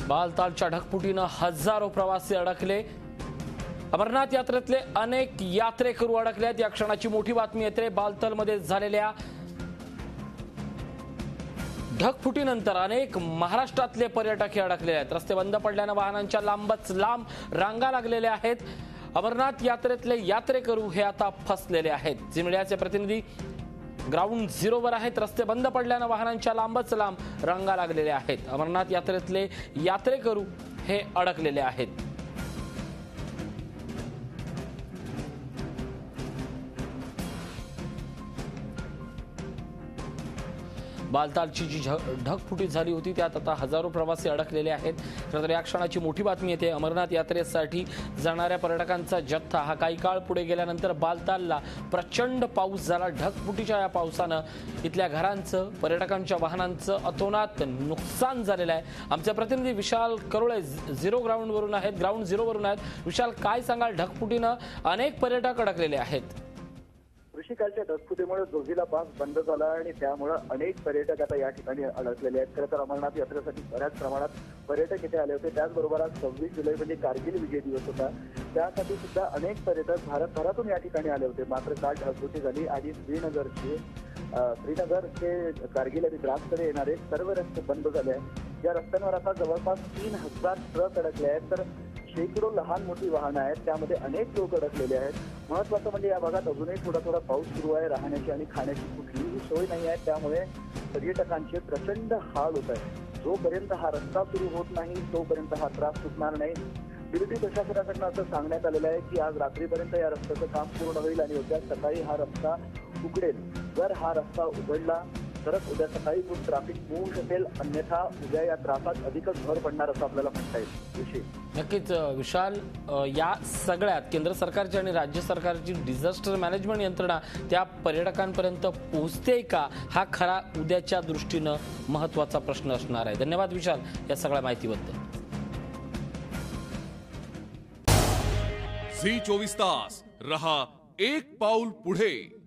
बालतालच्या ढगफुटीनं हजारो प्रवासी अडकले। अमरनाथ यात्रेतले अनेक यात्रेकरू अडकलेत। या क्षणाची मोठी बातमी येते। बालतालमध्ये झालेल्या ढगफुटीनंतर अनेक महाराष्ट्रातले पर्यटक हे अडकले आहेत। रस्ते बंद पडल्याने वाहनांच्या लांबच लांब रांगा लागलेल्या आहेत। अमरनाथ यात्रेतले यात्रेकरू हे आता फसलेले आहेत। झी मीडियाचे प्रतिनिधी ग्राउंड झिरोवर आहेत। रस्ते बंद पडल्याने वाहनांच्या लांबच लांब रांगा लागलेल्या आहेत। अमरनाथ यात्रेतले यात्रेकरू हे अडकलेले आहेत। बालतालची जी ढगफुटी झाली होती त्यात आता हजारो प्रवासी अडकलेले आहेत। तर या क्षणाची मोठी बातमी येते। अमरनाथ यात्रेसाठी जाणाऱ्या पर्यटकांचा जथ्था हा काही काळ पुढे गेल्यानंतर बालतालला प्रचंड पाऊस झाला। ढगफुटीच्या या पावसानं इथल्या घरांचं, पर्यटकांच्या वाहनांचं अतोनात नुकसान झालेलं आहे। आमचे प्रतिनिधी विशाल करोळे ग्राउंड झिरोवरून आहेत। विशाल, काय सांगाल? ढगफुटीनं अनेक पर्यटक अडकलेले आहेत। कृषिकालच्या ढगफुटीमुळे जोझिला पास बंद झाला आणि त्यामुळे अनेक पर्यटक आता या ठिकाणी अडकलेले आहेत। खरं तर अमरनाथ यात्रेसाठी बऱ्याच प्रमाणात पर्यटक इथे आले होते। त्याचबरोबर आज 26 जुलै म्हणजे कारगिल विजय दिवस होता, त्यासाठी सुद्धा अनेक पर्यटक भारतभरातून या ठिकाणी आले होते। मात्र काल ढगफुटी झाली आणि श्रीनगर ते कारगिल आणि द्रासकडे येणारे सर्व रस्ते बंद झाले आहेत। या रस्त्यांवर आता जवळपास 3000 ट्रक अडकले आहेत, तर शेकडो लहान मोठी वाहनं आहेत, त्यामध्ये अनेक लोक अडकलेले आहेत। महत्वाचं म्हणजे या भागात अजूनही थोडा पाऊस सुरू आहे। राहण्याची आणि खाण्याची कुठलीही सोय नाही आहे, त्यामुळे पर्यटकांचे प्रचंड हाल होत आहेत। जोपर्यंत हा रस्ता सुरू होत नाही तोपर्यंत हा त्रास सुटणार नाही। दिल्ली प्रशासनाकडून असं सांगण्यात आलेलं आहे की आज रात्रीपर्यंत या रस्त्याचं काम पूर्ण होईल आणि उद्या सकाळी हा रस्ता उघडेल। जर हा रस्ता उघडला तरच उद्या सकाळी खूप ट्रॅफिक होऊ शकेल, अन्यथा उद्या या त्रासात अधिकच भर पडणार असं आपल्याला म्हणता येईल। नक्कीच विशाल, या सगळ्यात केंद्र सरकारची आणि राज्य सरकारची डिझास्टर मॅनेजमेंट यंत्रणा त्या पर्यटकांपर्यंत पोहोचते का, हा खरा उद्याच्या दृष्टीनं महत्त्वाचा प्रश्न असणार आहे। धन्यवाद विशाल या सगळ्या माहितीबद्दल। झी 24 तास रहा एक पाऊल पुढे।